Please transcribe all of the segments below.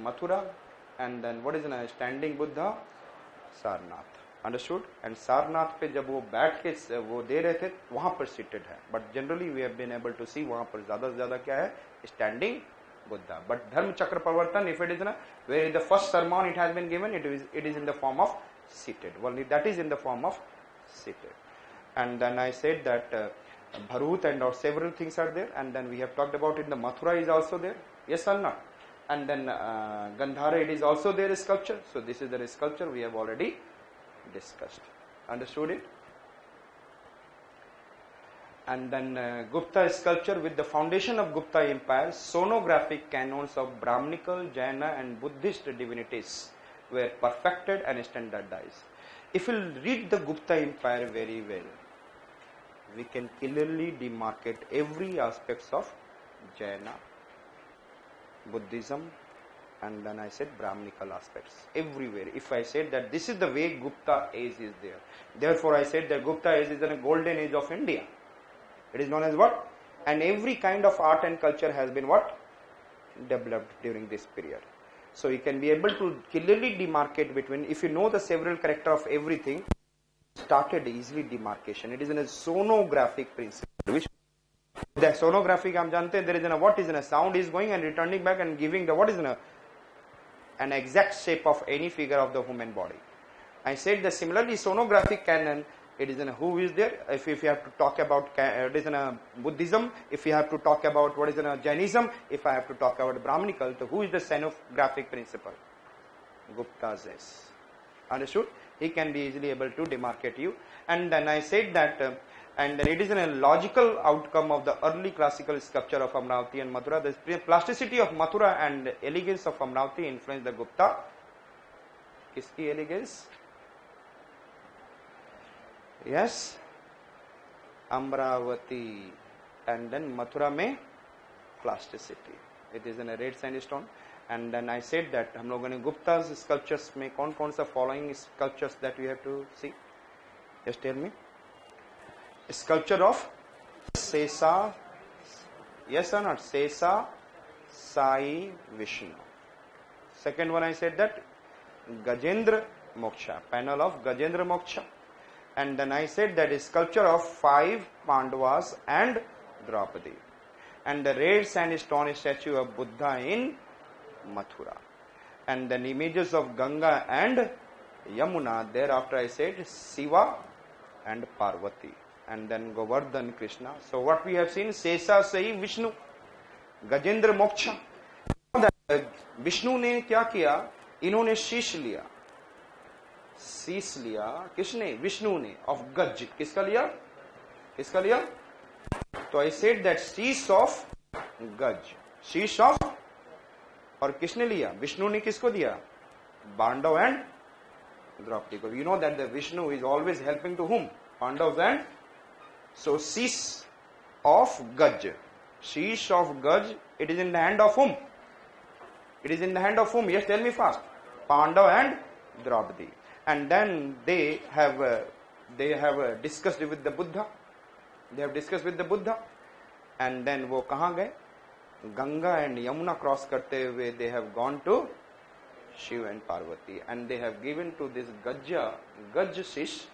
Mathura, and then what is a standing Buddha? Sarnath. Understood? And Sarnath पे जब वो बैठ के वो दे रहे थे वहां पर seated है, but generally we have been able to see वहां पर ज्यादा से ज्यादा क्या है? Standing Buddha. But Dharma Chakra Pravartan, if it is where in the first sermon it has been given, it is in the form of seated. Only that is in the form of seated. And then I said that Bharut and or several things are there, and then we have talked about it. The Mathura is also there, yes or not? And then Gandhara, it is also there, sculpture. So this is the sculpture we have already discussed. Understood it? And then Gupta sculpture with the foundation of Gupta Empire, sonographic canons of Brahminical, Jaina and Buddhist divinities were perfected and standardized. If you read the Gupta Empire very well, we can clearly demarcate every aspects of Jaina, Buddhism, and then I said Brahminical aspects everywhere. If I said that this is the way Gupta age is there, therefore I said that Gupta age is a golden age of India. It is known as what? And every kind of art and culture has been what? Developed during this period. So you can be able to clearly demarcate between, if you know the several character of everything, started easily demarcation. It is in a sonographic principle. Which the sonographic, हम जानते हैं, there is a what is in a sound is going and returning back and giving the what is in an exact shape of any figure of the human body. I said that similarly sonographic canon, it is in a who is there. If you have to talk about it is in a Buddhism, if you have to talk about what is in a Jainism, if I have to talk about Brahminical, so who is the sonographic principle? Gupta's is. Understood? He can be easily able to demarcate you. And then I said that and then it is a logical outcome of the early classical sculpture of Amravati and Mathura. The plasticity of Mathura and elegance of Amravati influenced the Gupta. Kiski elegance? Yes, Amravati, and then Mathura में plasticity. It is in a red sandstone. And then I said that हम लोगों ने Gupta's sculptures में कौन-कौन सा following sculptures that we have to see? Just tell me. Sculpture of Sesa, yes or not? Sesa, Sai, Vishnu. Second one I said that Gajendra Moksha, panel of Gajendra Moksha. And then I said that is sculpture of 5 Pandavas and Draupadi. And the red sandstone statue of Buddha in Mathura. And then images of Ganga and Yamuna. Thereafter I said Shiva and Parvati. And then Govardhan Krishna. So what we have seen, Sesa Sai Vishnu, Gajendra Moksha. Vishnu ने क्या किया? इन्होंने शीश लिया. शीश लिया किसने? विष्णु ने. ऑफ गज. किसका लिया? किसका लिया? तो आई सेड दैट शीश ऑफ गज. शीश ऑफ और किसने लिया? विष्णु ने किसको दिया? पांडव एंड द्रौपदी को. You know that the Vishnu is always helping to whom? Pandava and. सो शीश ऑफ गज. शीश ऑफ गज. It is in the hand of हुम? It is in the hand of whom? Yes, tell me fast. Pandav and Draupadi. And then they have discussed with the Buddha. They have discussed with the Buddha. And then वो कहाँ गए? Ganga and Yamuna cross करते हुए they have gone to Shiva and Parvati. And they have given to this Gaj Shish,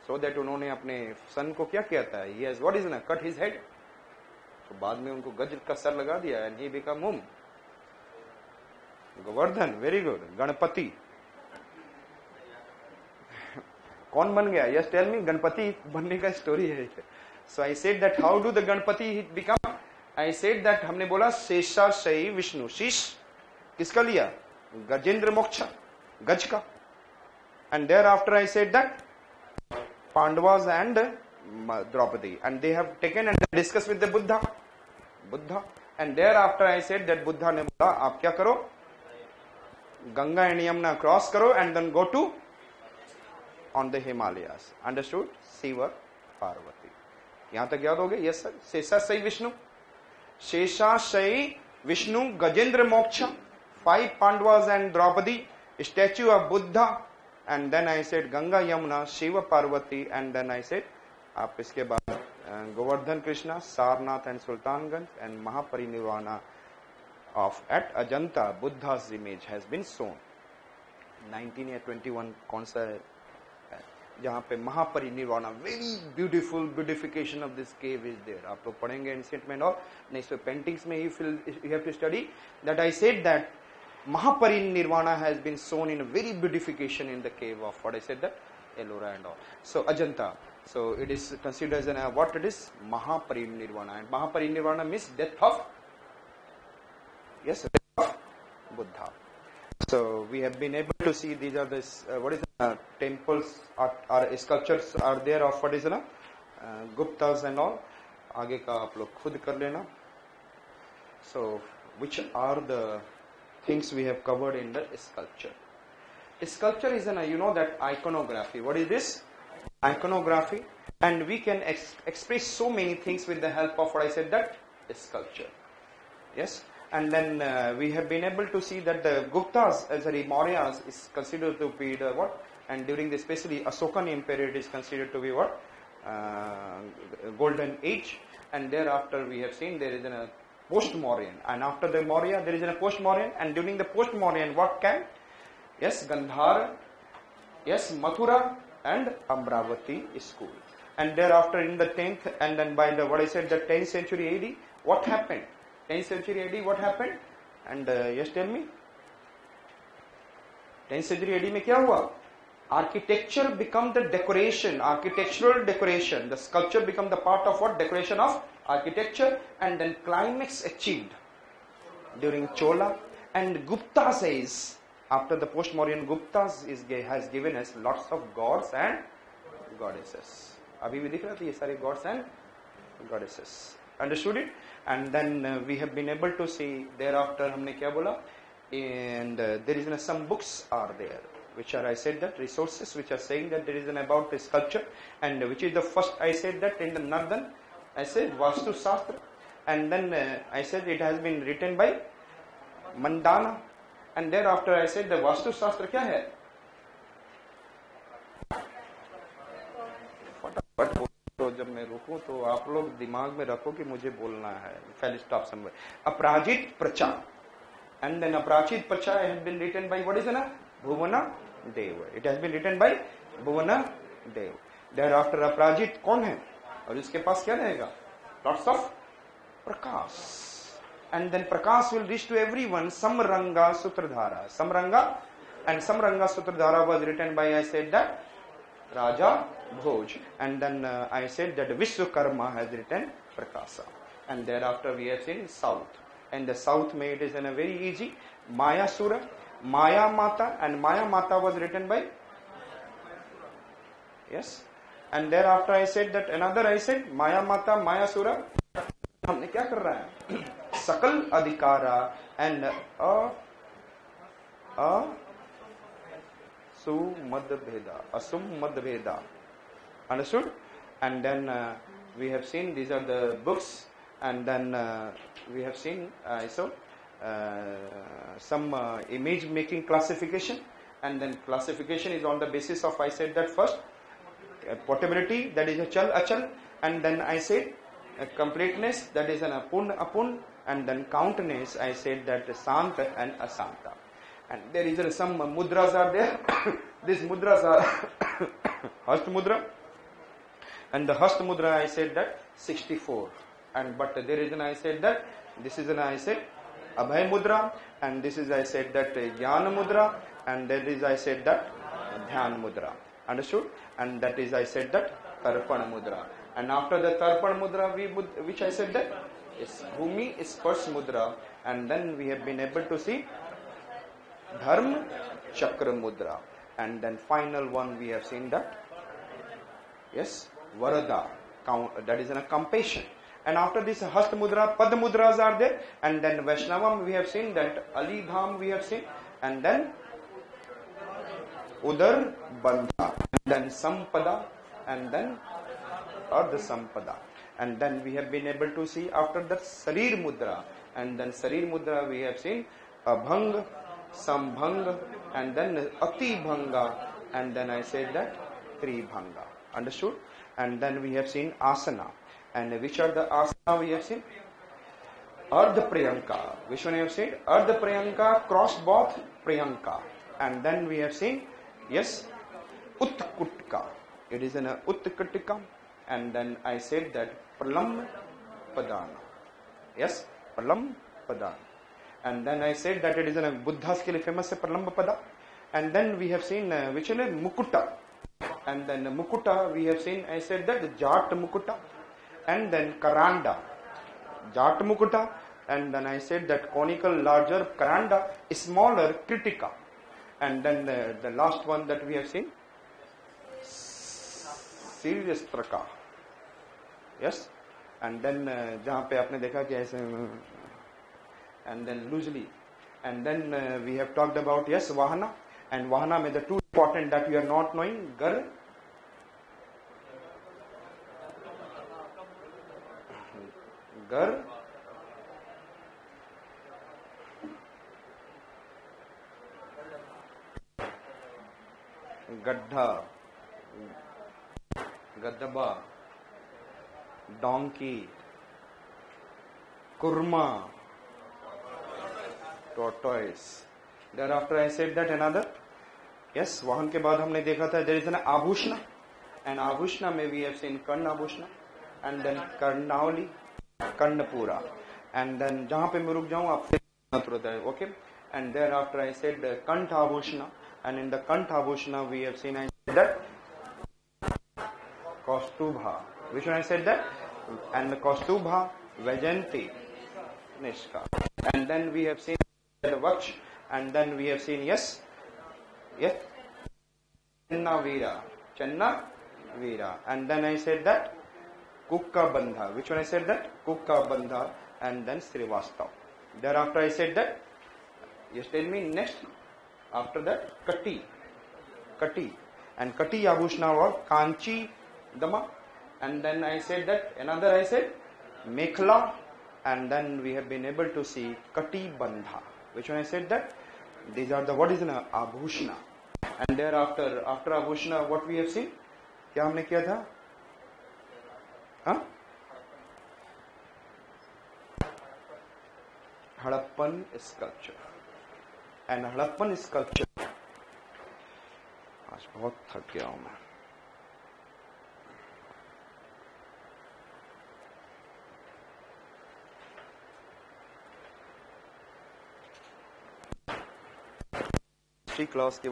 so that उन्होंने अपने son को क्या किया था? He has, what is it? Cut his head. तो बाद में उनको गज का सर लगा दिया and he become whom? Govardhan. Very good. Ganpati. कौन बन गया? Yes tell me. गणपति बनने का स्टोरी है. So I said that how do the Ganpati become? I said that हमने बोला शेषाशयी विष्णु. शीश किसका लिया? गजेंद्र मोक्ष, गज का. And there after I said that Pandavas and Draupadi and they have taken and discuss with the Buddha. And there after I said that Buddha ने बोला आप क्या करो? Ganga and Yamuna cross karo and then go to on the Himalayas. Understood? Shiva, Parvati. यहाँ तक याद हो गए? Yes sir. Seshasai Vishnu. Seshasai Vishnu, Gajendra Moksha, 5 Pandavas and Draupadi, statue of Buddha, and then I said Ganga, Yamuna, Shiva, Parvati, and then I said आप इसके बाद Govardhan Krishna, Sarnath and Sultanganj and Mahaparinirvana of at Ajanta, Buddha's image has been shown. 19 या 21 कौन सा है जहाँ पे Mahaparinirvana, very beautiful beautification of this cave is there. आप लोग पढ़ेंगे एंशिएंट में और नेक्स्ट पेंटिंग्स में you have to study that. I said that Mahaparinirvana has been shown in a very beautification in the cave of what I said, that Ellora and all. So Ajanta, so it is considered as an what it is, Mahaparinirvana, and Mahaparinirvana means death of, yes, death of Buddha. So we have been able to see these are this what is temples or sculptures are there of what is Guptas and all. आगे का आप लोग खुद कर लेना. So which are the things we have covered in the sculpture? Sculpture is you know that iconography. What is this? Iconography, and we can express so many things with the help of what I said, that sculpture. Yes. And then we have been able to see that the Guptas, Mauryas, is considered to be the what? And during the especially Asokan period is considered to be what? Golden age. And thereafter we have seen there is a post-Mauryan. And after the Maurya there is a post-Mauryan. And during the post-Mauryan what came? Yes, Gandhara, yes, Mathura and Amravati school. And thereafter in the 10th and then by the what I said, the 10th century AD, what happened? 10th century AD, what happened? And yes, tell me. 10th century AD में क्या हुआ? Architecture become the decoration, architectural decoration. The sculpture become the part of what? Decoration of architecture, and then climax achieved during Chola. And Gupta says, after the post-Mauryan, Guptas has given us lots of gods and goddesses. अभी भी दिख रहा था ये सारे gods and goddesses. Understood it? And then we have been able to see thereafter हमने क्या बोला? And there is some books are there which are, I said that, resources which are saying that there is about the sculpture, and which is the first, I said that in the northern, I said Vastu Shastra, and then I said it has been written by Mandana, and thereafter I said the Vastu Shastra क्या है? तो जब मैं रुकूं तो आप लोग दिमाग में रखो कि मुझे बोलना है. I'll stop somewhere. Aprajit Pracha, and then Aprajit Pracha has been written by what is it? Bhuvana Dev. It has been written by Bhuvana Dev. Thereafter Aprajit कौन है? और इसके पास क्या रहेगा? Lots of Prakash. And then Prakash will reach to everyone. Samranga Sutradhara. Samranga, and Samranga Sutradhara was written by, I said that, Raja Bhoj. And then I said that Vishwakarma has written Prakasa. And thereafter we have seen South. And the South made is in a very easy. Maya Sura, Maya Mata, and Maya Mata was written by, yes. And thereafter I said that another, I said Maya Mata, Maya Sura. हमने क्या कर रहा है? सकल अधिकारा and asum madbheda. Understood? And then we have seen these are the books, and then we have seen some image making classification, and then classification is on the basis of, I said that first portability, that is a chal achal, and then I said completeness, that is an apun, and then countness, I said that santa and asanta. And there is some mudras are there. These mudras are Hasta Mudra, and the Hasta Mudra I said that 64. And but there is an, I said that this is an, I said Abhay Mudra, and this is, I said that Jnana Mudra, and that is, I said that Dhyan Mudra. Understood? And that is, I said that Tarpana Mudra. And after the Tarpana Mudra, which I said that is Bhumi Sparsh Mudra, and then we have been able to see Dharma Chakra Mudra, and then final one we have seen that, yes, Varada, that is a compassion. And after this Hasta Mudra, Pad Mudras are there, and then Vaishnavam we have seen that, Ali Dham we have seen, and then Udar Bandha, and then Sampada, and then Ardha Sampada. And then we have been able to see after that Sarir Mudra, and then Sarir Mudra we have seen Abhang, Sambhanga, and then Ati Bhanga, and then I said that Tribhanga. Understood? And then we have seen Asana. And which are the asana we have seen? Ardha Priyanka. Which one you have said? Ardha Priyanka crossed both Priyanka. And then we have seen, yes, Utkutka. It is an Utkutika. And then I said that Pralam Padana. Yes, Pralam Padana. And then I said that it is a Buddha's ke liye famous hai Pralamba Pada. And then we have seen which is Mukuta. And then Mukuta we have seen, I said that Jat Mukuta. And then Karanda. Jat Mukuta. And then I said that conical larger Karanda, smaller Kritika. And then the last one that we have seen, Serious Traka. Yes. And then जहाँ पे आपने देखा कि ऐसे and then loosely. And then we have talked about, yes, Vahana. And Vahana में the two important that we are not knowing, Gar. Gar. Gadda. Gaddaba. Donkey. Kurma. Tortoise. Thereafter I said that another. Yes, वाहन के बाद हमने देखा था there is an आभूषण. And आभूषण में we have seen कर्ण आभूषण. And then कर्णावली, Karnapura. And then जहाँ पे मैं रुक जाऊँ आप फिर okay. And thereafter I said कंठ आभूषण. And in the कंठ आभूषण we have seen, I said that Kaustubha. Which one I said that? And the Kaustubha, Vajanti, Nishka. And then we have seen the Vaksh. And then we have seen, yes, Channa Veera. And then I said that Kukka Bandha. Which one I said that? Kukka Bandha. And then Srivastav. Thereafter I said that, yes, tell me next. After that, Kati. And Kati Abhushna was Kanchi Dama. And then I said that, another I said, Mekhla. And then we have been able to see Kati Bandha. Which one I said that? These are the, what is an Abhushna. And thereafter, after Abhushna, what we have seen? क्या हमने किया था? हाँ? Harappan sculpture. And Harappan sculpture. आज बहुत थक गया हूँ मैं. हिस्ट्री क्लास के